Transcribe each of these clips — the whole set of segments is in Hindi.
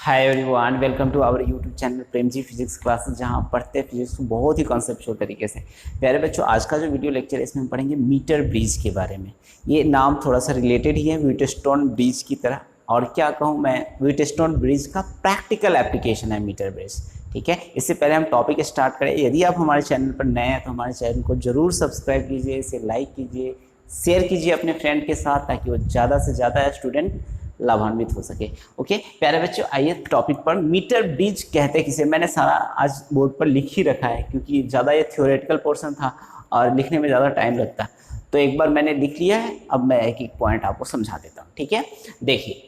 Hi everyone, welcome to our YouTube channel Prem ji physics classes, जहां पढ़ते हैं फिजिक्स को बहुत ही कॉन्सेप्चुअल तरीके से। प्यारे बच्चों, आज का जो वीडियो लेक्चर है इसमें हम पढ़ेंगे मीटर ब्रिज के बारे में। ये नाम थोड़ा सा रिलेटेड ही है व्हीटस्टोन ब्रिज की तरह, और क्या कहूँ मैं, व्हीटस्टोन ब्रिज का प्रैक्टिकल एप्लीकेशन है मीटर ब्रिज। ठीक है, इससे पहले हम टॉपिक स्टार्ट करें, यदि आप हमारे चैनल पर नए हैं तो हमारे चैनल को जरूर सब्सक्राइब कीजिए, इसे लाइक कीजिए, शेयर कीजिए अपने फ्रेंड के साथ, ताकि वो ज़्यादा से ज़्यादा स्टूडेंट लाभान्वित हो सके। ओके प्यारे बच्चों, आइए टॉपिक पर। मीटर ब्रिज कहते किसे, मैंने सारा आज बोर्ड पर लिख ही रखा है, क्योंकि ज़्यादा ये थ्योरेटिकल पोर्शन था और लिखने में ज़्यादा टाइम लगता, तो एक बार मैंने लिख लिया है। अब मैं एक एक पॉइंट आपको समझा देता हूँ। ठीक है, देखिए,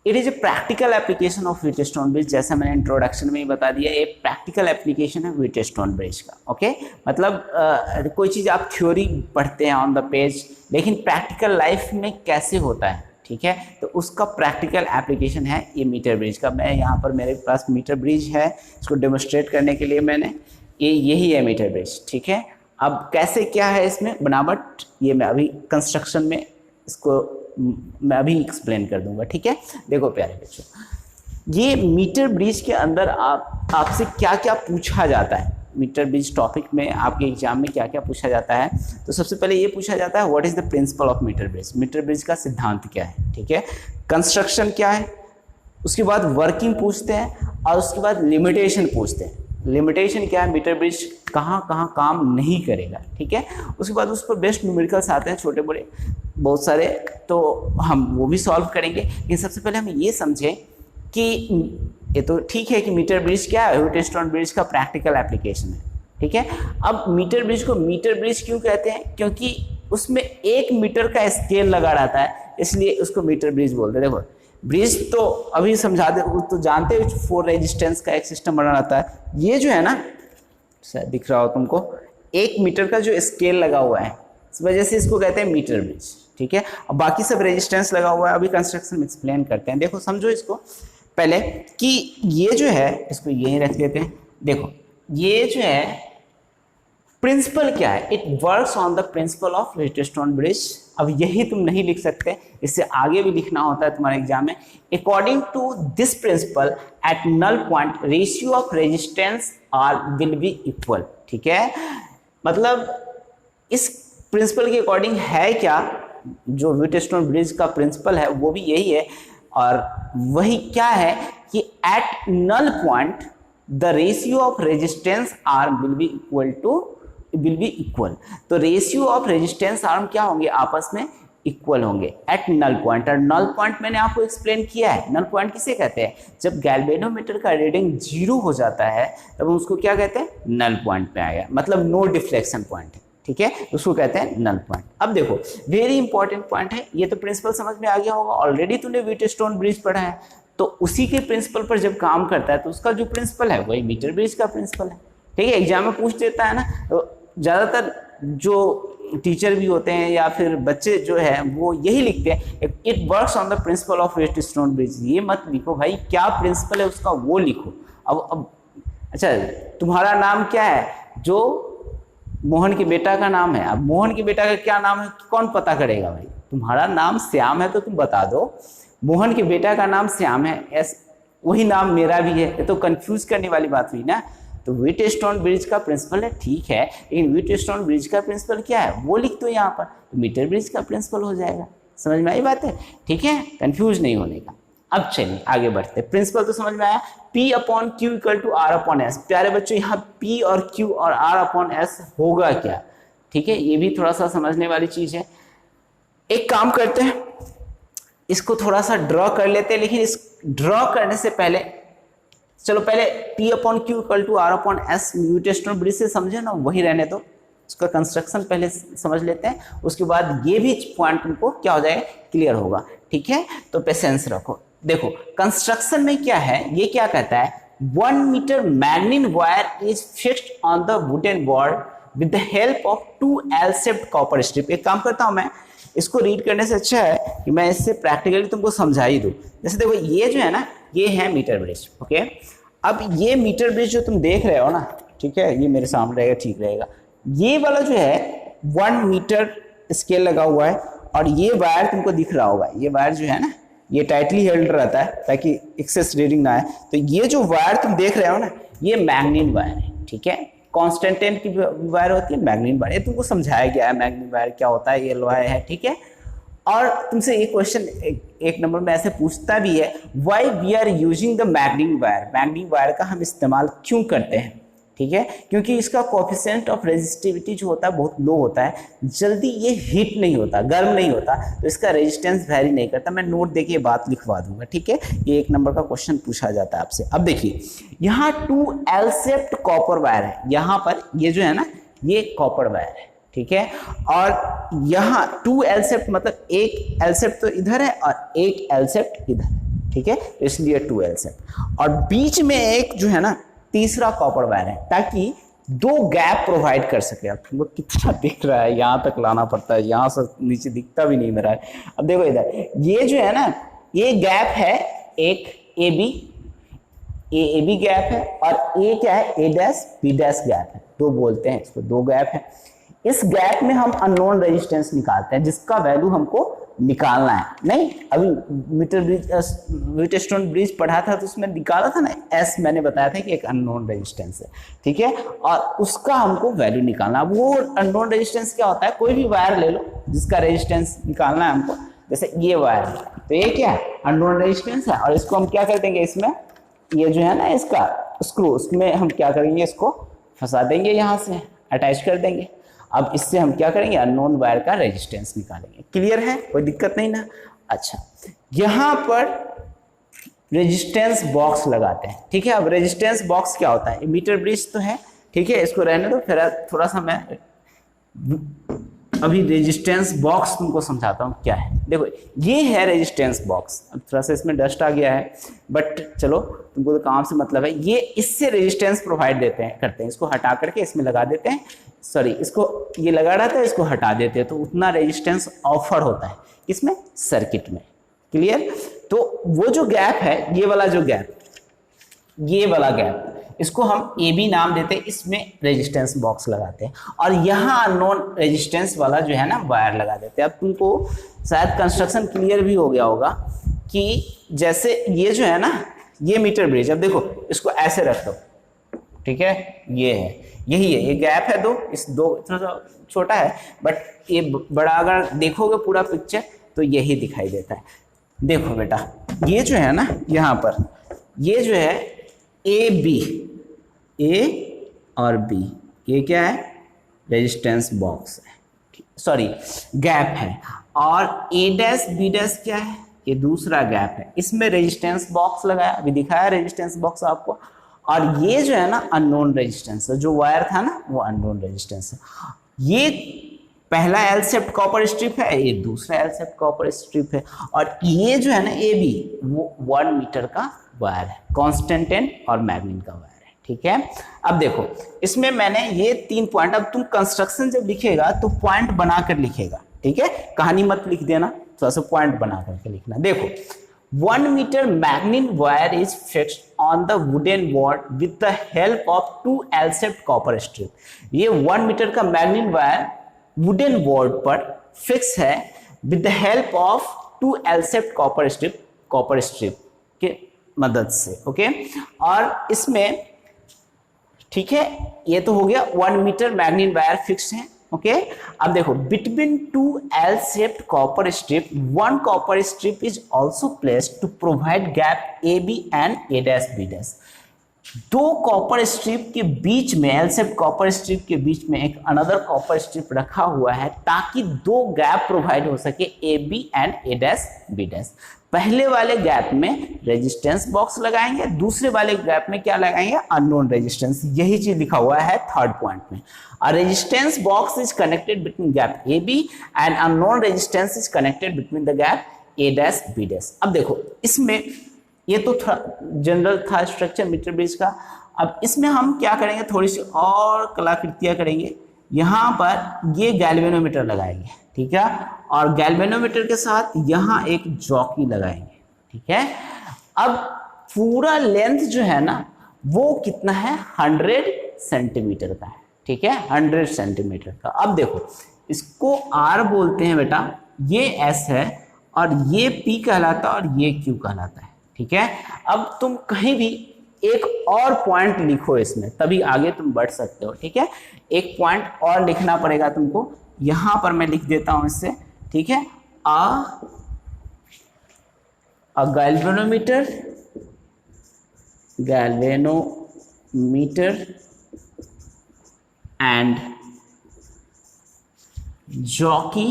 it is a practical application of Wheatstone bridge. जैसा मैंने इंट्रोडक्शन में ही बता दिया, एक प्रैक्टिकल एप्लीकेशन है व्हीटस्टोन ब्रिज का। ओके, मतलब कोई चीज़ आप थ्योरी पढ़ते हैं ऑन द पेज, लेकिन प्रैक्टिकल लाइफ में कैसे होता है, ठीक है, तो उसका प्रैक्टिकल एप्लीकेशन है ये मीटर ब्रिज का। मैं यहाँ पर मेरे पास मीटर ब्रिज है, इसको डेमोस्ट्रेट करने के लिए मैंने यही है मीटर ब्रिज। ठीक है, अब कैसे क्या है इसमें बनावट, ये मैं अभी कंस्ट्रक्शन में इसको मैं अभी एक्सप्लेन कर दूंगा। ठीक है, देखो प्यारे बच्चों, ये मीटर ब्रिज के अंदर आपसे क्या क्या पूछा जाता है। मीटर ब्रिज टॉपिक में आपके एग्जाम में क्या क्या पूछा जाता है, तो सबसे पहले ये पूछा जाता है what is the principle of metre bridge. Metre bridge का सिद्धांत क्या है, ठीक है, कंस्ट्रक्शन क्या है, उसके बाद वर्किंग पूछते हैं, और उसके बाद लिमिटेशन पूछते हैं। लिमिटेशन क्या है, मीटर ब्रिज कहाँ कहाँ काम नहीं करेगा। ठीक है, उसके बाद उस पर बेस्ट न्यूमेरिकल्स आते हैं, छोटे बड़े बहुत सारे, तो हम वो भी सॉल्व करेंगे। लेकिन सबसे पहले हम ये समझें कि ये तो ठीक है कि मीटर ब्रिज क्या है, व्हीटस्टोन ब्रिज का प्रैक्टिकल एप्लीकेशन है। ठीक है, अब मीटर ब्रिज को मीटर ब्रिज क्यों कहते हैं, क्योंकि उसमें 1 मीटर का स्केल लगा रहता है, इसलिए उसको मीटर ब्रिज बोलते हैं। देखो, ब्रिज तो अभी समझा दे, तो जानते हो 4 रेजिस्टेंस का एक सिस्टम बना रहता है। ये जो है ना, शायद दिख रहा हो तुमको, 1 मीटर का जो स्केल लगा हुआ है, इस वजह से इसको कहते हैं मीटर ब्रिज। ठीक है, अब बाकी सब रेजिस्टेंस लगा हुआ है, अभी कंस्ट्रक्शन में एक्सप्लेन करते हैं। देखो समझो इसको पहले कि ये जो है, इसको यहीं रख देते हैं। देखो ये जो है प्रिंसिपल क्या है, it works on the principle of Wheatstone bridge. अब यही तुम नहीं लिख सकते, इससे आगे भी लिखना होता है तुम्हारे एग्जाम में। According to this principle at null point ratio of resistance R will be equal. ठीक है, मतलब इस प्रिंसिपल के अकॉर्डिंग है क्या, जो व्हीटस्टोन ब्रिज का प्रिंसिपल है वो भी यही है, और वही क्या है कि at null point the ratio of resistance arm will be equal. तो रेशियो ऑफ रेजिस्टेंस आर्म क्या होंगे, आपस में इक्वल होंगे एट नल पॉइंट। और नल पॉइंट मैंने आपको एक्सप्लेन किया है, नल पॉइंट किसे कहते हैं, जब गैल्वेनोमीटर का रीडिंग 0 हो जाता है तब हम उसको क्या कहते हैं, नल पॉइंट पे आएगा, मतलब नो डिफ्लेक्शन पॉइंट है। ठीक है, उसको कहते हैं नल पॉइंट। अब देखो, वेरी इंपॉर्टेंट पॉइंट है, ये तो प्रिंसिपल समझ में आ गया होगा, ऑलरेडी तूने व्हीटस्टोन ब्रिज पढ़ा है, तो उसी के प्रिंसिपल पर जब काम करता है तो उसका जो प्रिंसिपल है वही मीटर ब्रिज का प्रिंसिपल है। ठीक है, एग्जाम में पूछ देता है ना, तो ज़्यादातर जो टीचर भी होते हैं या फिर बच्चे जो है वो यही लिखते हैं, it works on the principle of Wheatstone bridge. ये मत लिखो भाई, क्या प्रिंसिपल है उसका वो लिखो। अब अच्छा, तुम्हारा नाम क्या है, जो मोहन के बेटा का नाम है, अब मोहन के बेटा का क्या नाम है कौन पता करेगा भाई, तुम्हारा नाम श्याम है तो तुम बता दो, मोहन के बेटा का नाम श्याम है, वही नाम मेरा भी है, ये तो कंफ्यूज करने वाली बात हुई ना। तो व्हीटस्टोन ब्रिज का प्रिंसिपल है, ठीक है, लेकिन व्हीटस्टोन ब्रिज का प्रिंसिपल क्या है वो लिख दो यहाँ पर, तो मीटर ब्रिज का प्रिंसिपल हो जाएगा। समझ में आई बात है, ठीक है, कंफ्यूज नहीं होने का। अब चलिए आगे बढ़ते, प्रिंसिपल तो समझ में आया, P upon Q equal to R upon S. प्यारे बच्चों, यहाँ P और Q और R अपॉन एस होगा क्या, ठीक है, ये भी थोड़ा सा समझने वाली चीज है। एक काम करते हैं, इसको थोड़ा सा ड्रॉ कर लेते हैं, लेकिन इस ड्रॉ करने से पहले चलो पहले P upon Q equal to R upon S Wheatstone bridge से समझे ना, वही रहने दो, उसका कंस्ट्रक्शन पहले समझ लेते हैं, उसके बाद ये भी पॉइंट तुमको क्या हो जाएगा, क्लियर होगा। ठीक है, तो पेशेंस रखो। देखो कंस्ट्रक्शन में क्या है, ये क्या कहता है, 1 metre manganin wire is fixed on the wooden board with the help of 2 L-shaped copper strip. एक काम करता हूं मैं, इसको रीड करने से अच्छा है कि मैं इससे प्रैक्टिकली तुमको समझा ही दूं। जैसे देखो ये जो है ना, ये है मीटर ब्रिज। ओके, अब ये मीटर ब्रिज जो तुम देख रहे हो ना, ठीक है, ये मेरे सामने रहेगा, ठीक रहेगा, ये वाला जो है 1 मीटर स्केल लगा हुआ है, और ये वायर तुमको दिख रहा होगा, ये वायर जो है ना, ये टाइटली हेल्ड रहता है ताकि एक्सेस रीडिंग ना आए। तो ये जो वायर तुम देख रहे हो ना, ये मैग्नीन वायर है, ठीक है। कॉन्स्टेंटेन की वायर होती है मैग्नीन वायर, ये तुमको समझाया गया है मैग्नीन वायर क्या होता है, ये एलॉय है, ठीक है। और तुमसे ये क्वेश्चन एक नंबर में ऐसे पूछता भी है, why we are using the manganin wire, manganin wire का हम इस्तेमाल क्यों करते हैं, ठीक है। क्योंकि इसका कोएफिशिएंट ऑफ रेजिस्टिविटी जो होता है बहुत लो होता है, जल्दी ये हीट नहीं होता, गर्म नहीं होता, तो इसका रेजिस्टेंस वैरी नहीं करता। मैं नोट देके ये बात लिखवा दूंगा, ठीक है। ये एक नंबर का क्वेश्चन पूछा जाता है आपसे। अब देखिए यहाँ 2 एल शेप्ड कॉपर वायर है, यहाँ पर ये जो है ना ये कॉपर वायर है, ठीक है। और यहाँ 2 एल शेप्ड मतलब एक एल शेप्ड तो इधर है और एक एल शेप्ड इधर है, ठीक है, इसलिए 2 एल शेप्ड। और बीच में एक जो है ना तीसरा कॉपर वायर है, ताकि 2 गैप प्रोवाइड कर सके। अब तुमको कितना दिख रहा है, यहाँ तक लाना पड़ता है, यहाँ से नीचे दिखता भी नहीं मेरा है। अब देखो इधर ये जो है ना ये गैप है एक ए बी गैप है, और ए क्या है, ए डैश बी डैश गैप है, 2 बोलते हैं इसको, 2 गैप है। इस गैप में हम अननोन रेजिस्टेंस निकालते हैं, जिसका वैल्यू हमको निकालना है। नहीं अभी मीटर ब्रिज व्हीटस्टोन ब्रिज पढ़ा था तो उसमें निकाला था ना, एस मैंने बताया था कि एक अननोन रेजिस्टेंस है, ठीक है, और उसका हमको वैल्यू निकालना। अब वो अननोन रेजिस्टेंस क्या होता है, कोई भी वायर ले लो जिसका रेजिस्टेंस निकालना है हमको, जैसे ये वायर, तो ये क्या है अननोन रेजिस्टेंस है, और इसको हम क्या कर देंगे, इसमें ये जो है ना इसका स्क्रू, उसमें हम क्या करेंगे, इसको फंसा देंगे, यहाँ से अटैच कर देंगे। अब इससे हम क्या करेंगे, अननोन वायर का रेजिस्टेंस निकालेंगे। क्लियर है, कोई दिक्कत नहीं ना। अच्छा यहाँ पर रेजिस्टेंस बॉक्स लगाते हैं, ठीक है। अब रेजिस्टेंस बॉक्स क्या होता है, मीटर ब्रिज तो है, ठीक है, इसको रहने दो, फिर थोड़ा सा मैं अभी रेजिस्टेंस बॉक्स तुमको समझाता हूँ क्या है। देखो ये है रेजिस्टेंस बॉक्स, अब थोड़ा सा इसमें डस्ट आ गया है, बट चलो तुमको तो काम से मतलब है। ये इससे रेजिस्टेंस प्रोवाइड करते हैं, इसको हटा करके इसमें लगा देते हैं, सॉरी इसको ये लगा रहता है, इसको हटा देते हैं, तो उतना रेजिस्टेंस ऑफर होता है किसमें, सर्किट में। क्लियर। तो वो जो गैप है, ये वाला जो गैप, ये वाला गैप, इसको हम ए बी नाम देते हैं, इसमें रेजिस्टेंस बॉक्स लगाते हैं, और यहाँ अननोन रेजिस्टेंस वाला जो है ना वायर लगा देते हैं। अब तुमको शायद कंस्ट्रक्शन क्लियर भी हो गया होगा कि जैसे ये जो है ना ये मीटर ब्रिज, अब देखो इसको ऐसे रख दो, ठीक है, ये है, यही है, ये गैप है 2, इस 2 इतना सा छोटा है, बट ये बड़ा अगर देखोगे पूरा पिक्चर तो यही दिखाई देता है। देखो बेटा ये जो है ना यहाँ पर ये जो है ए बी, ए और बी, ये क्या है, रेजिस्टेंस बॉक्स है, सॉरी गैप है, और ए डैश बी डैश क्या है, ये दूसरा गैप है, इसमें रेजिस्टेंस बॉक्स लगाया, अभी दिखाया रेजिस्टेंस बॉक्स आपको। और ये जो है ना अननोन रेजिस्टेंस है, जो वायर था ना वो अननोन रेजिस्टेंस है। ये पहला एल शेप्ड कॉपर स्ट्रिप है, ये दूसरा एल शेप्ड कॉपर स्ट्रिप है, और ये जो है ना ए बी वो 1 मीटर का वायर है, कॉन्स्टेंटेन और मैग्नीन का वायर है, ठीक है। अब देखो इसमें मैंने ये 3 पॉइंट, अब तुम कंस्ट्रक्शन जब लिखेगा तो पॉइंट बनाकर लिखेगा, ठीक है, कहानी मत लिख देना, थोड़ा सा पॉइंट बना करके लिखना। देखो 1 metre manganin wire is fixed on the wooden board with the help of 2 L shaped copper strip. ये 1 मीटर का मैग्नीन वायर वुडन बोर्ड पर फिक्स है with the help of 2 L shaped copper strip के मदद से, ओके। और इसमें ठीक है, ये तो हो गया 1 मीटर मैग्नीन वायर फिक्स है, ओके। अब देखो between 2 L shaped copper strip 1 copper strip is also placed to provide gap A B and A dash B dash. 2 copper strip के बीच में, एल शेप्ड कॉपर स्ट्रिप के बीच में एक अनदर कॉपर स्ट्रिप रखा हुआ है ताकि 2 गैप प्रोवाइड हो सके, A B and A dash B dash. पहले वाले गैप में रेजिस्टेंस बॉक्स लगाएंगे, दूसरे वाले गैप में क्या लगाएंगे, अननोन रेजिस्टेंस। यही चीज लिखा हुआ है 3rd पॉइंट में। A resistance box is connected between gap AB and unknown resistance is connected between the gap A dash B dash। अब देखो इसमें ये तो जनरल था स्ट्रक्चर मीटर ब्रिज का। अब इसमें हम क्या करेंगे, थोड़ी सी और कलाकृतियां करेंगे। यहाँ पर ये गैल्वेनोमीटर लगाएंगे, ठीक है, और गैल्वेनोमीटर के साथ यहाँ एक जॉकी लगाएंगे, ठीक है। अब पूरा लेंथ जो है ना वो कितना है, 100 सेंटीमीटर का है, ठीक है, 100 सेंटीमीटर का। अब देखो इसको R बोलते हैं बेटा, ये S है, और ये P कहलाता है और ये Q कहलाता है। ठीक है, अब तुम कहीं भी एक और पॉइंट लिखो इसमें, तभी आगे तुम बढ़ सकते हो। ठीक है, एक पॉइंट और लिखना पड़ेगा तुमको, यहां पर मैं लिख देता हूं इससे। ठीक है, अ गैल्वेनोमीटर एंड जॉकी।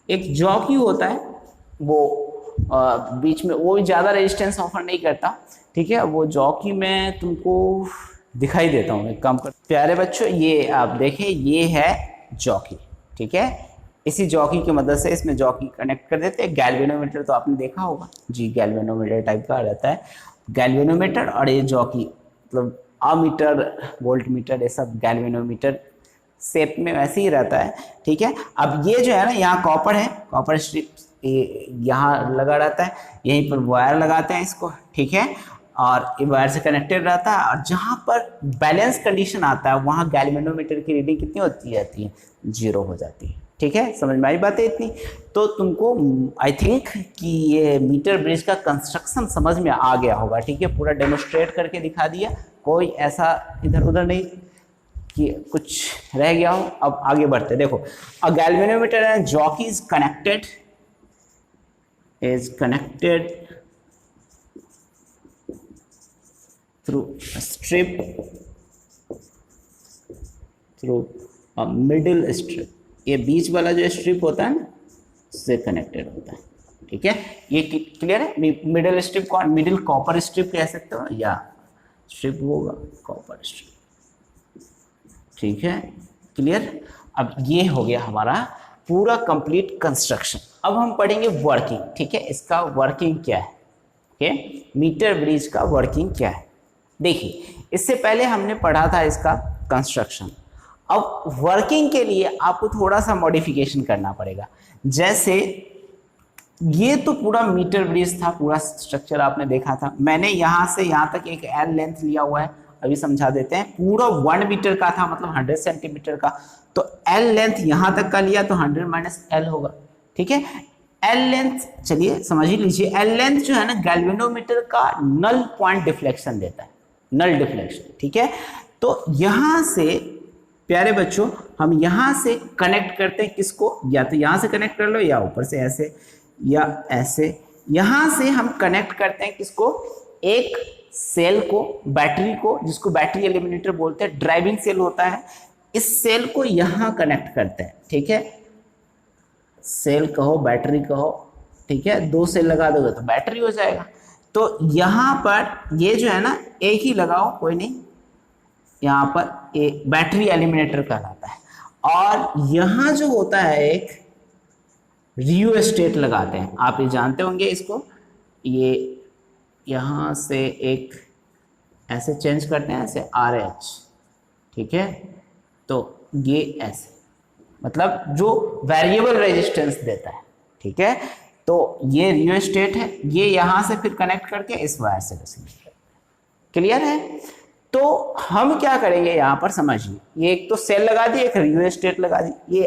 एक जॉकी होता है, वो बीच में वो ज़्यादा रेजिस्टेंस ऑफर नहीं करता। ठीक है, वो जॉकी मैं तुमको दिखाई देता हूँ, एक काम कर। प्यारे बच्चों, ये आप देखें, ये है जॉकी। ठीक है, इसी जॉकी की मदद से इसमें जॉकी कनेक्ट कर देते हैं। गैल्वेनोमीटर तो आपने देखा होगा जी, गैल्वेनोमीटर टाइप का रहता है गैल्वेनोमीटर, और ये जॉकी मतलब अमीटर, वोल्ट मीटर, ये सब गैल्वेनोमीटर शेप में वैसे ही रहता है। ठीक है, अब ये जो है ना, यहाँ कॉपर है, कॉपर स्ट्रिप यहाँ लगा रहता है, यहीं पर वायर लगाते हैं इसको। ठीक है, और ये वायर से कनेक्टेड रहता है, और जहाँ पर बैलेंस कंडीशन आता है वहाँ गैल्वेनोमीटर की रीडिंग कितनी होती जाती है, 0 हो जाती है। ठीक है, समझ में आई बात है इतनी? तो तुमको आई थिंक कि ये मीटर ब्रिज का कंस्ट्रक्शन समझ में आ गया होगा। ठीक है, पूरा डेमोस्ट्रेट करके दिखा दिया, कोई ऐसा इधर उधर नहीं कि कुछ रह गया हो। अब आगे बढ़ते, देखो, अ galvanometer and jockey is connected through a strip, through a middle strip। ये बीच वाला जो स्ट्रिप होता है ना, उससे कनेक्टेड होता है। ठीक है, ये क्लियर है? मिडिल स्ट्रिप कौन, मिडिल कॉपर स्ट्रिप कह सकते हो, या स्ट्रिप होगा कॉपर स्ट्रिप। ठीक है, क्लियर? अब ये हो गया हमारा पूरा कंप्लीट कंस्ट्रक्शन। अब हम पढ़ेंगे वर्किंग। ठीक है, इसका वर्किंग क्या है, ओके, मीटर ब्रिज का वर्किंग क्या है। देखिए, इससे पहले हमने पढ़ा था इसका कंस्ट्रक्शन। अब वर्किंग के लिए आपको थोड़ा सा मॉडिफिकेशन करना पड़ेगा। जैसे ये तो पूरा मीटर ब्रिज था, पूरा स्ट्रक्चर आपने देखा था। मैंने यहाँ से यहाँ तक एक एल लेंथ लिया हुआ है, अभी समझा देते हैं। पूरा 1 मीटर का था, मतलब 100 सेंटीमीटर का, तो एल लेंथ यहाँ तक का लिया तो 100 माइनस एल होगा। ठीक है, एल लेंथ, चलिए समझ ही लीजिए, एल लेंथ जो है ना, गैल्वेनोमीटर का नल पॉइंट डिफ्लेक्शन देता है, नल डिफ्लेक्शन। ठीक है, तो यहाँ से प्यारे बच्चों हम यहाँ से कनेक्ट करते हैं किसको, या तो यहाँ से कनेक्ट कर लो, या ऊपर से ऐसे, या ऐसे। यहाँ से हम कनेक्ट करते हैं किसको, एक सेल को, बैटरी को, जिसको बैटरी एलिमिनेटर बोलते हैं, ड्राइविंग सेल होता है। इस सेल को यहाँ कनेक्ट करते हैं। ठीक है, सेल कहो, बैटरी कहो। ठीक है, 2 सेल लगा दोगे तो बैटरी हो जाएगा। तो यहाँ पर ये जो है ना, एक ही लगाओ, कोई नहीं, यहाँ पर एक बैटरी एलिमिनेटर कहलाता है। और यहाँ जो होता है एक रियोस्टेट लगाते हैं, आप ये जानते होंगे इसको। ये यहाँ से एक ऐसे चेंज करते हैं, ऐसे RH। ठीक है, तो ये ऐसे, मतलब जो वेरिएबल रेजिस्टेंस देता है। ठीक है, तो ये रियोस्टेट है, ये यहाँ से फिर कनेक्ट करके इस वायर से क्लियर है। तो हम क्या करेंगे यहाँ पर समझिए, ये एक तो सेल लगा दी, एक रियोस्टेट लगा दी। ये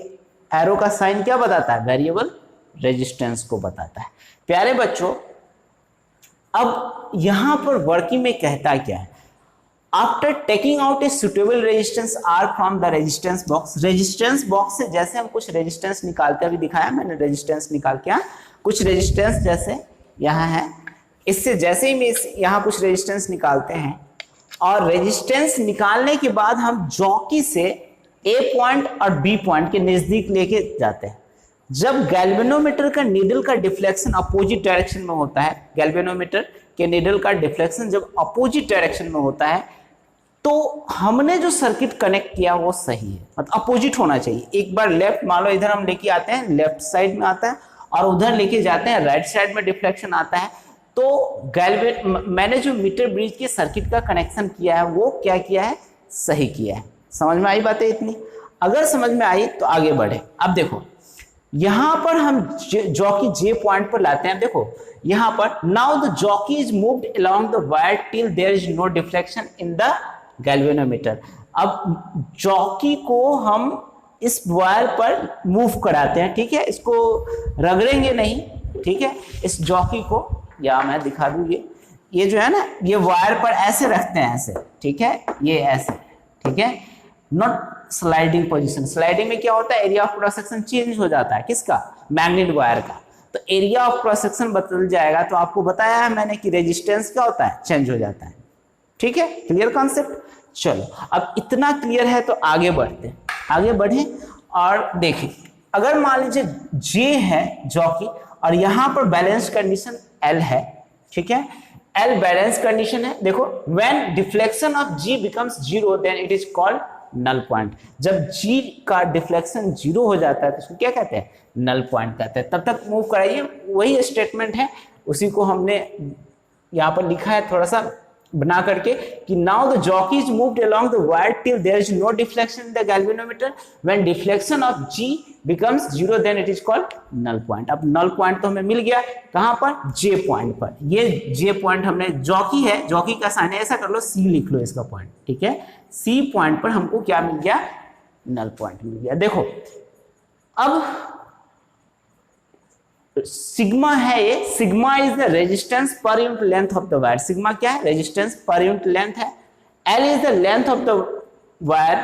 एरो का साइन क्या बताता है, वेरिएबल रेजिस्टेंस को बताता है। प्यारे बच्चों, अब यहाँ पर वर्किंग में कहता क्या है, after taking out a suitable resistance R from the resistance box. Resistance box से जैसे हम कुछ रेजिस्टेंस निकालते हुए दिखाया मैंने, रेजिस्टेंस निकाल के, कुछ रेजिस्टेंस जैसे यहाँ है, इससे जैसे ही हम यहाँ कुछ रेजिस्टेंस निकालते हैं, और रेजिस्टेंस निकालने के बाद हम जॉकी से ए पॉइंट और बी पॉइंट के नजदीक लेके जाते हैं। जब गैल्वेनोमीटर का नीडल का डिफ्लेक्शन अपोजिट डायरेक्शन में होता है, गैल्वेनोमीटर के नीडल का डिफ्लेक्शन जब अपोजिट डायरेक्शन में होता है, तो हमने जो सर्किट कनेक्ट किया वो सही है, मतलब अपोजिट होना चाहिए। एक बार लेफ्ट, मान लो इधर हम लेके आते हैं, लेफ्ट साइड में आता है, और उधर लेके जाते हैं, राइट साइड में डिफ्लेक्शन आता है। तो मैंने जो मीटर ब्रिज के सर्किट का कनेक्शन किया है वो क्या किया है, सही किया है। समझ में आई बातें इतनी? अगर समझ में आई तो आगे बढ़े। अब देखो, यहां पर हम जॉकी जे पॉइंट पर लाते हैं। देखो यहां पर, now the jockey is moved along the wire till there is no deflection in the galvanometer. अब जॉकी को हम इस वायर पर मूव कराते हैं, ठीक है, इसको रगड़ेंगे नहीं, ठीक है, इस जॉकी को, या मैं दिखा दूं, ये जो है ना, ये वायर पर ऐसे रखते हैं, ऐसे, ठीक है, ये ऐसे, ठीक है, नॉट स्लाइडिंग पोजीशन। स्लाइडिंग में क्या होता है, area of cross section change हो जाता है, किसका, मैग्नेट वायर का, तो एरिया ऑफ क्रॉस सेक्शन बदल जाएगा। तो आपको बताया है मैंने कि रेजिस्टेंस क्या होता है, चेंज हो जाता है, ठीक है, क्लियर कॉन्सेप्ट। चलो अब इतना क्लियर है तो आगे बढ़ते हैं, आगे बढ़े और देखें, अगर मान लीजिए जे है जॉकी और यहां पर बैलेंस कंडीशन एल है, ठीक है, एल बैलेंस कंडीशन है, देखो, when deflection of G becomes zero then it is called null point. जब जी का डिफ्लेक्शन जीरो हो जाता है तो उसको क्या कहते हैं, नल पॉइंट कहते हैं। तब तक मूव कराइए, वही स्टेटमेंट है, उसी को हमने यहाँ पर लिखा है थोड़ा सा बना करके कि now the jockey is moved along the wire till there is no deflection in the galvanometer, when deflection of G becomes zero then it is called null point. अब नल पॉइंट तो हमें मिल गया, कहां पर, जे पॉइंट पर। ये जे पॉइंट हमने, जॉकी है, जॉकी का साइन है, ऐसा कर लो, सी लिख लो इसका पॉइंट, ठीक है, सी पॉइंट पर हमको क्या मिल गया, नल पॉइंट मिल गया। देखो अब सिग्मा है, ये sigma is the resistance per unit length of the wire. Sigma क्या है, रेजिस्टेंस पर यूनिट लेंथ है। L is the length of the wire,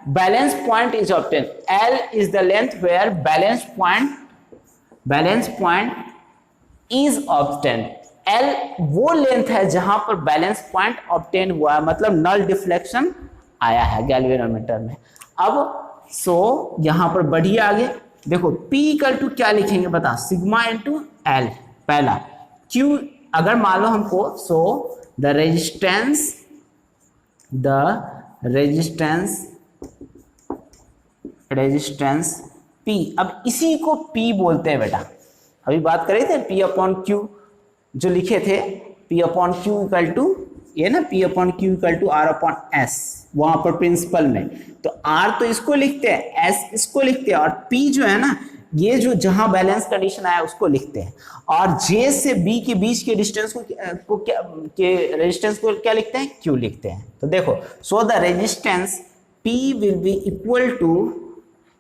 balance point is obtain. L is the length where balance point is obtain. L वो लेंथ है जहां पर बैलेंस पॉइंट ऑब्टेन हुआ है, मतलब नल डिफ्लेक्शन आया है गैल्वेनोमीटर में। अब सो यहां पर बढ़िए आगे देखो, P इक्वल टू क्या लिखेंगे बता, सिग्मा इंटू एल पहला, Q अगर मान लो हमको, सो द रेजिस्टेंस P, अब इसी को P बोलते हैं बेटा, अभी बात कर रहे थे P अपॉन Q जो लिखे थे, P upon Q equal to, ये ना, P upon Q equal to R upon S, वहां पर प्रिंसिपल में, तो R तो इसको लिखते हैं, S इसको लिखते हैं, और P जो है ना, ये जो जहां बैलेंस कंडीशन आया उसको लिखते हैं, और J से B के बीच के डिस्टेंस को क्या रेजिस्टेंस को क्या लिखते हैं, Q लिखते हैं। तो देखो, so the resistance P will be equal to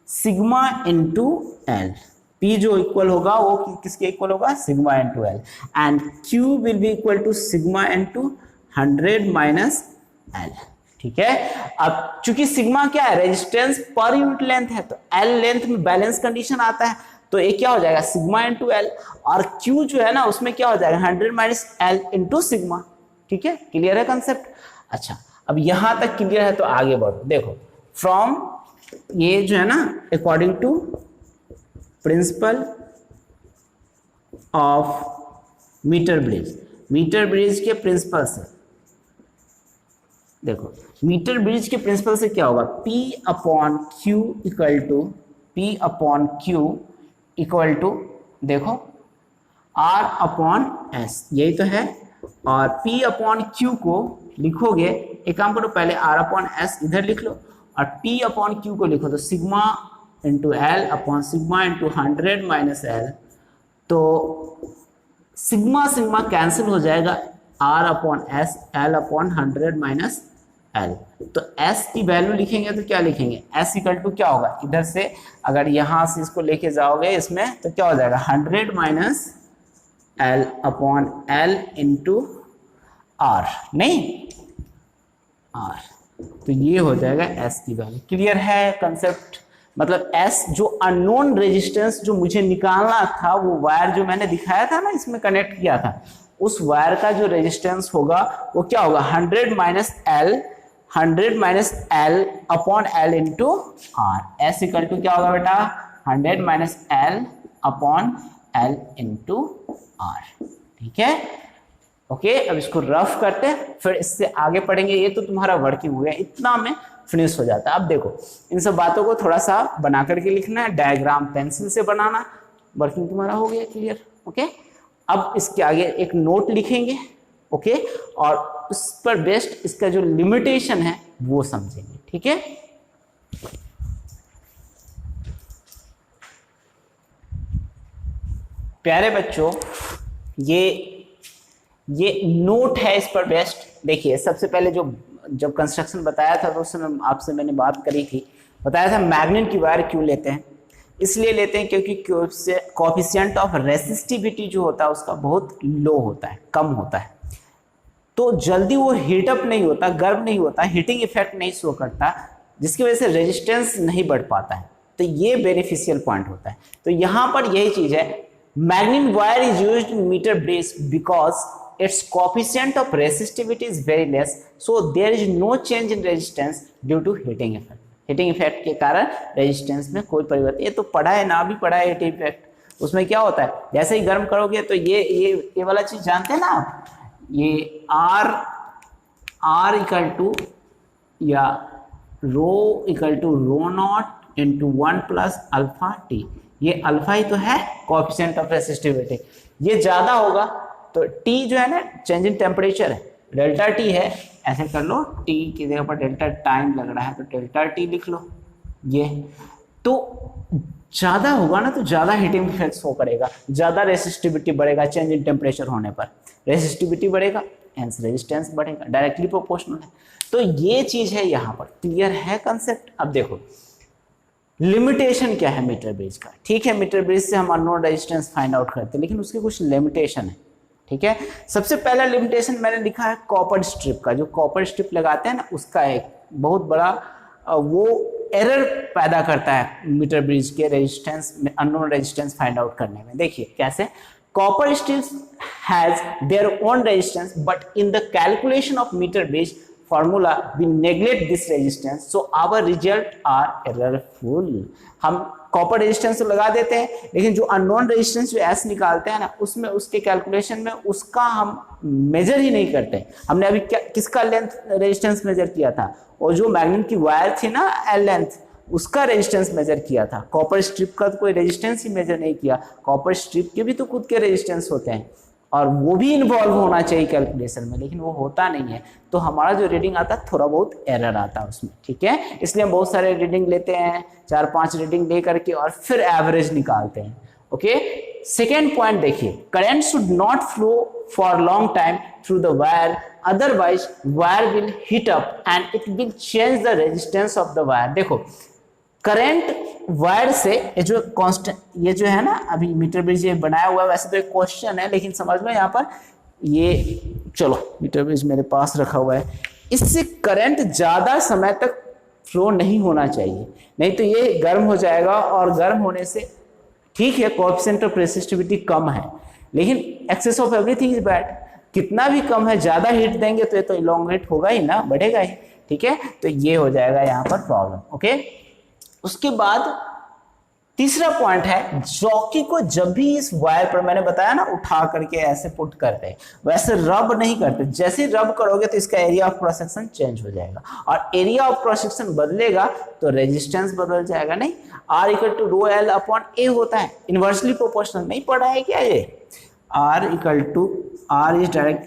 sigma into L. P जो इक्वल होगा वो किसके इक्वल होगा, sigma into L, and Q will be equal to sigma into 100 minus L, ठीक है। अब चूंकि सिग्मा क्या है, रेजिस्टेंस पर यूनिट लेंथ है, तो एल लेंथ में बैलेंस कंडीशन आता है, तो ये क्या हो जाएगा, सिग्मा इंटू एल, और Q जो है ना उसमें क्या हो जाएगा, 100 माइनस एल इंटू सिग्मा, ठीक है, क्लियर है कंसेप्ट। अच्छा, अब यहां तक क्लियर है तो आगे बढ़ो, देखो, फ्रॉम ये जो है ना, according to principle of metre bridge के प्रिंसिपल से, देखो मीटर ब्रिज के प्रिंसिपल से क्या होगा, P upon Q equal to देखो R अपॉन S, यही तो है, और P अपॉन Q को लिखोगे, एक काम करो, पहले R अपॉन S इधर लिख लो, और P अपॉन Q को लिखो, तो sigma into L upon sigma into 100 minus L, तो सिग्मा सिग्मा कैंसिल हो जाएगा, R upon S, L upon 100 minus L, तो S की वैल्यू लिखेंगे तो क्या लिखेंगे, S इक्वल टू क्या होगा, इधर से अगर यहां से इसको लेके जाओगे इसमें तो क्या हो जाएगा, 100 minus L upon L into R, नहीं R, तो ये हो जाएगा S की वैल्यू। क्लियर है कंसेप्ट, मतलब S जो अननोन रेजिस्टेंस जो मुझे निकालना था, वो वायर जो मैंने दिखाया था ना, इसमें कनेक्ट किया था, उस वायर का जो रेजिस्टेंस होगा वो क्या होगा, 100 minus L upon L into R. S equal to क्या होगा बेटा, 100 minus L upon L into R, ठीक है, ओके। अब इसको रफ करते हैं, फिर इससे आगे पढ़ेंगे। ये तो तुम्हारा वर्किंग हो गया, इतना में फिनिश हो जाता है। अब देखो, इन सब बातों को थोड़ा सा बना करके लिखना है, डायग्राम पेंसिल से बनाना, वर्किंग तुम्हारा हो गया क्लियर, ओके। अब इसके आगे एक नोट लिखेंगे, ओके, और उस पर बेस्ड इसका जो लिमिटेशन है वो समझेंगे, ठीक है। प्यारे बच्चों, ये नोट है इस पर बेस्ड। देखिए, सबसे पहले जब कंस्ट्रक्शन बताया था तो उस समय आपसे मैंने बात करी थी, बताया था मैग्नीन की वायर क्यों लेते हैं, इसलिए लेते हैं क्योंकि कोएफिशिएंट ऑफ रेसिस्टिविटी जो होता है उसका बहुत लो होता है, कम होता है, तो जल्दी वो हीटअप नहीं होता, गर्म नहीं होता, हीटिंग इफेक्ट नहीं शो करता, जिसकी वजह से रेजिस्टेंस नहीं बढ़ पाता है। तो ये बेनिफिशियल पॉइंट होता है। तो यहाँ पर यही चीज है, manganin wire is used in metre bridge because its coefficient of resistivity is very less, so there is no change in resistance due to heating effect. Heating effect के कारण रेजिस्टेंस में कोई परिवर्तन, ये तो पढ़ा है ना भी पढ़ा है हीटिंग इफेक्ट, उसमें क्या होता है जैसे ही गर्म करोगे तो ये वाला चीज जानते हैं ना आप, ये R इक्वल टू या rho equal to rho not into 1 plus alpha T, ये अल्फा ही तो है कोएफिशिएंट ऑफ रेसिस्टिविटी, ये ज्यादा होगा तो T जो है ना चेंज इन टेम्परेचर है, डेल्टा T है, ऐसे कर लो T की जगह पर डेल्टा टाइम लग रहा है तो डेल्टा T लिख लो, ये तो ज्यादा होगा ना तो ज्यादा हीटिंग इफेक्ट शो करेगा, ज्यादा रेसिस्टिविटी बढ़ेगा, चेंज इन टेम्परेचर होने पर रेसिस्टिविटी बढ़ेगा, हेंस रेजिस्टेंस बढ़ेगा, डायरेक्टली प्रोपोर्शनल है। तो ये चीज है, यहाँ पर क्लियर है कंसेप्ट। अब देखो लिमिटेशन क्या है मीटर ब्रिज का, ठीक है मीटर ब्रिज से हम अननोन रेजिस्टेंस फाइंड आउट करते हैं, लेकिन उसके कुछ लिमिटेशन है, ठीक है। सबसे पहला लिमिटेशन मैंने लिखा है कॉपर स्ट्रिप का, जो कॉपर स्ट्रिप लगाते हैं ना उसका एक बहुत बड़ा वो एरर पैदा करता है मीटर ब्रिज के रेजिस्टेंस में, अननोन रेजिस्टेंस फाइंड आउट करने में। देखिए कैसे, copper strips has their own resistance but in the calculation of metre bridge formula we neglect this resistance, so our result are errorful। हम कॉपर रेजिस्टेंस तो लगा देते हैं, लेकिन जो अननोन रेजिस्टेंस जो एस निकालते हैं ना उसमें उसके कैलकुलेशन में उसका हम मेजर ही नहीं करते। हमने अभी क्या किसका लेंथ रेजिस्टेंस मेजर किया था, और जो मैग्नीन की वायर थी ना एल लेंथ, उसका रेजिस्टेंस मेजर किया था, कॉपर स्ट्रिप का तो कोई रेजिस्टेंस ही मेजर नहीं किया। कॉपर स्ट्रिप के भी तो खुद के रेजिस्टेंस होते हैं और वो भी इन्वॉल्व होना चाहिए कैलकुलेशन में, लेकिन वो होता नहीं है, तो हमारा जो रीडिंग आता है थोड़ा बहुत एरर आता है उसमें, ठीक है। इसलिए हम बहुत सारे रीडिंग लेते हैं, 4-5 रीडिंग ले करके और फिर एवरेज निकालते हैं, ओके। सेकेंड पॉइंट देखिए, current should not flow for long time through the wire, otherwise wire will heat up and it will change the resistance of the wire. देखो करंट वायर से ये जो कांस्टेंट, ये जो है ना अभी मीटर ब्रिज ये बनाया हुआ है, वैसे तो एक क्वेश्चन है लेकिन समझ लो यहाँ पर ये, चलो मीटर ब्रिज मेरे पास रखा हुआ है, इससे करंट ज्यादा समय तक फ्लो नहीं होना चाहिए, नहीं तो ये गर्म हो जाएगा, और गर्म होने से ठीक है कोएफिशिएंट ऑफ रेसिस्टिविटी कम है, लेकिन excess of everything is bad, कितना भी कम है, ज्यादा हीट देंगे तो ये तो इलोंगेट होगा ही ना, बढ़ेगा ही, ठीक है। तो ये हो जाएगा यहाँ पर प्रॉब्लम, ओके। उसके बाद तीसरा पॉइंट है, जॉकी को जब भी इस वायर पर मैंने बताया ना उठा करके ऐसे पुट करते हैं, वैसे रब नहीं करते, जैसे रब करोगे तो इसका area of cross section change हो जाएगा, और एरिया ऑफ क्रॉस सेक्शन बदलेगा तो रेजिस्टेंस बदल जाएगा। नहीं, R equal to rho L upon A होता है, इनवर्सली प्रोपोर्शनल, नहीं पढ़ा है क्या ये, R equal to R is direct,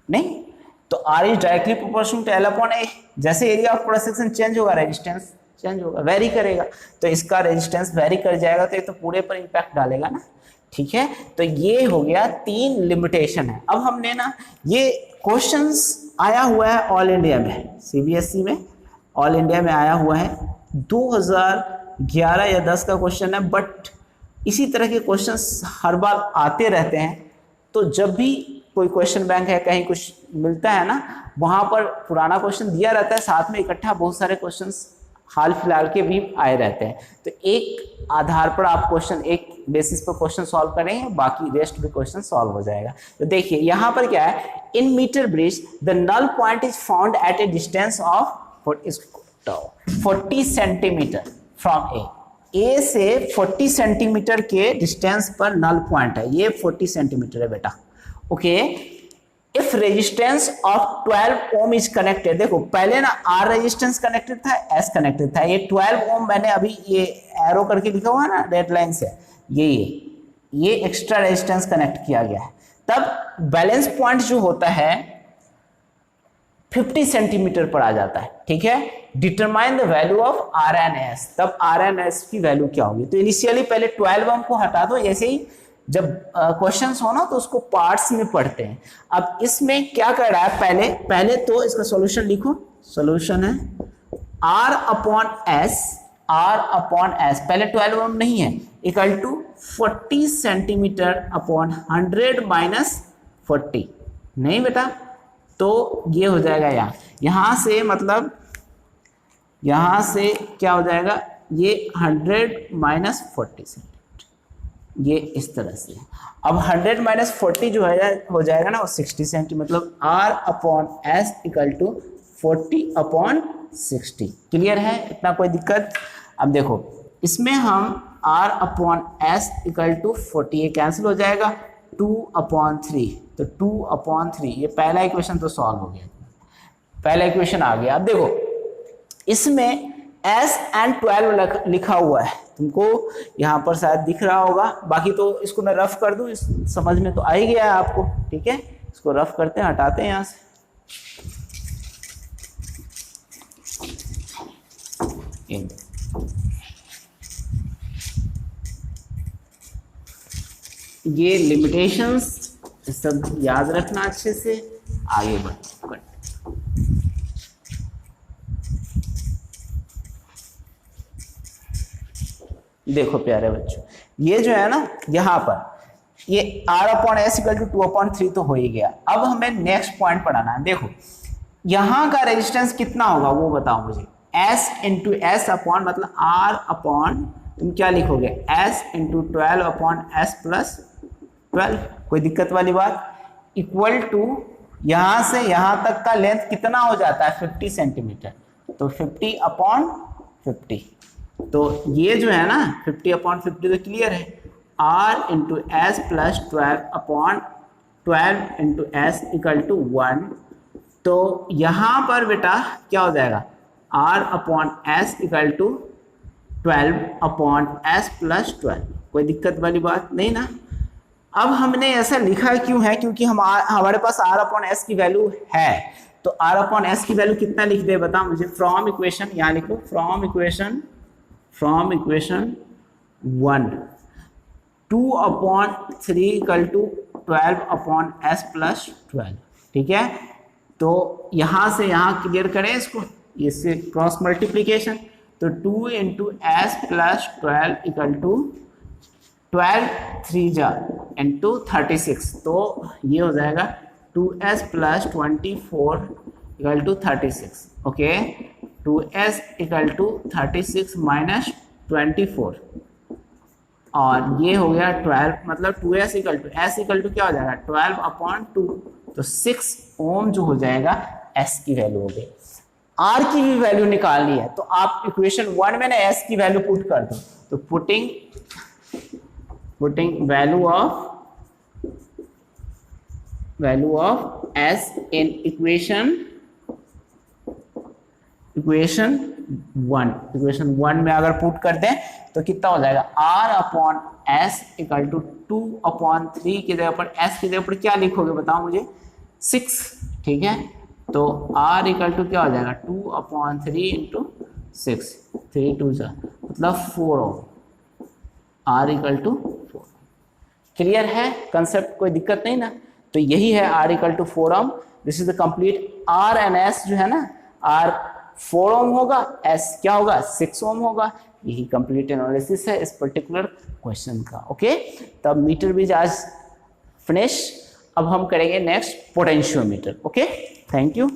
नहीं तो R is directly proportional to L upon A, जैसे area of cross section change होगा रेजिस्टेंस चेंज होगा, वेरी करेगा, तो इसका रेजिस्टेंस वेरी कर जाएगा, तो ये तो पूरे पर इंपैक्ट डालेगा ना, ठीक है। तो ये हो गया 3 लिमिटेशन है। अब हमने ना ये क्वेश्चंस आया हुआ है ऑल इंडिया में, सीबीएसई में ऑल इंडिया में आया हुआ है, 2011 या 10 का क्वेश्चन है, बट इसी तरह के क्वेश्चंस हर बार आते रहते हैं, तो जब भी कोई क्वेश्चन बैंक है कहीं कुछ मिलता है ना, वहां पर पुराना क्वेश्चन दिया रहता है, साथ में इकट्ठा बहुत सारे क्वेश्चंस हाल फिलहाल के भी आए रहते हैं, तो एक आधार पर आप क्वेश्चन, एक बेसिस पर क्वेश्चन सॉल्व करेंगे, बाकी रेस्ट भी क्वेश्चन सॉल्व हो जाएगा। तो देखिए यहाँ पर क्या है, in metre bridge the null point is found at a distance of 40 centimetre from A से 40 सेंटीमीटर के डिस्टेंस पर नल पॉइंट है, ये 40 सेंटीमीटर है बेटा, okay. If resistance of 12 ohm is connected, देखो पहले ना आर रेजिस्टेंस कनेक्टेड था, एस कनेक्टेड था, ये 12 ओम मैंने अभी ये एरो करके लिखा हुआ है ना रेड लाइन से, ये एक्स्ट्रा रेजिस्टेंस कनेक्ट किया गया है, तब बैलेंस पॉइंट जो होता है 50 सेंटीमीटर पर आ जाता है, ठीक है। Determine the value of R and S, तब आर एन एस की वैल्यू क्या होगी, तो इनिशियली पहले 12 ओम को हटा दो, ऐसे ही जब क्वेश्चंस हो ना तो उसको पार्ट्स में पढ़ते हैं। अब इसमें क्या कर रहा है, पहले तो इसका सॉल्यूशन लिखो, सॉल्यूशन है R upon S, R upon S, पहले 12 ओम नहीं है, equal to 40 centimetre upon 100 minus 40, नहीं बेटा, तो ये हो जाएगा यहाँ से, मतलब यहाँ से क्या हो जाएगा, ये 100 माइनस 40 सेंटीमीटर, ये इस तरह से। अब 100 माइनस 40 जो है हो जाएगा ना वो 60 सेंटीमीटर, मतलब R upon S equal to 40 upon 60। Clear है, इतना कोई दिक्कत? अब देखो इसमें हम R upon S equal to 40, ये कैंसिल हो जाएगा, 2 अपॉन 3, तो 2 अपॉन 3, ये पहला इक्वेशन तो सॉल्व हो गया, पहला इक्वेशन आ गया। अब देखो इसमें S एंड 12 लिखा हुआ है, तुमको यहाँ पर शायद दिख रहा होगा, बाकी तो इसको मैं रफ कर दूं, समझ में तो आ ही गया है आपको, ठीक है, इसको रफ करते हैं, हटाते हैं यहाँ से। ये लिमिटेशंस सब याद रखना अच्छे से, आगे बढ़। देखो प्यारे बच्चों, ये जो है ना यहाँ पर ये R upon S equal to 2 upon 3 तो हो ही गया। अब हमें नेक्स्ट पॉइंट पढ़ाना है। देखो यहाँ का रेजिस्टेंस कितना होगा वो बताओ मुझे, S इंटू एस अपॉन, मतलब R अपॉन, तुम क्या लिखोगे, S into 12 upon S plus 12, कोई दिक्कत वाली बात, इक्वल टू यहाँ से यहाँ तक का लेंथ कितना हो जाता है 50 सेंटीमीटर, तो 50 अपॉन 50, तो ये जो है ना 50 अपॉन 50 तो क्लियर है, R into S plus 12 upon 12 into S equal to 1, तो यहाँ पर बेटा क्या हो जाएगा, R upon S equal to 12 upon S plus 12, कोई दिक्कत वाली बात नहीं ना। अब हमने ऐसा लिखा क्यों है, क्योंकि हमारे पास R अपॉन एस की वैल्यू है, तो R अपॉन एस की वैल्यू कितना लिख दे बता मुझे, फ्रॉम इक्वेशन, यहाँ लिखो from equation 1, 2 upon 3 equal to 12 upon S plus 12, ठीक है। तो यहाँ से यहाँ क्लियर करें इसको, इससे क्रॉस मल्टीप्लीकेशन, तो 2 into S plus 12 equal to 12 3 जा इंटू 36, तो ये हो जाएगा 2s plus 24 equal to 36, okay, 2s equal to 36 minus 24, और ये हो गया 12, मतलब 2s equal to, s equal to क्या हो जाएगा 12 अपॉन 2, तो 6 ओम जो हो जाएगा s की वैल्यू हो गई। r की भी वैल्यू निकालनी है, तो आप इक्वेशन 1 में ना s की वैल्यू पुट कर दो, तो putting value of s in equation 1 में अगर पुट कर दें तो कितना हो जाएगा, r upon S equal to 2 upon 3 की जगह पर s की जगह पर क्या लिखोगे बताओ मुझे, 6, ठीक है, तो r इक्वल टू क्या हो जाएगा 2 अपॉन 3 इंटू 6, 3 2 जा, मतलब 4 ohm, r equal to 4। Clear है कंसेप्ट, कोई दिक्कत नहीं ना। तो यही है r equal to 4 ohm, this is the complete. r and s जो है ना, r 4 ओम होगा, s क्या होगा 6 ओम होगा, यही कंप्लीट एनालिसिस है इस पर्टिकुलर क्वेश्चन का, ओके। तब मीटर ब्रिज आज फिनिश, अब हम करेंगे next potentiometer, okay. Thank you.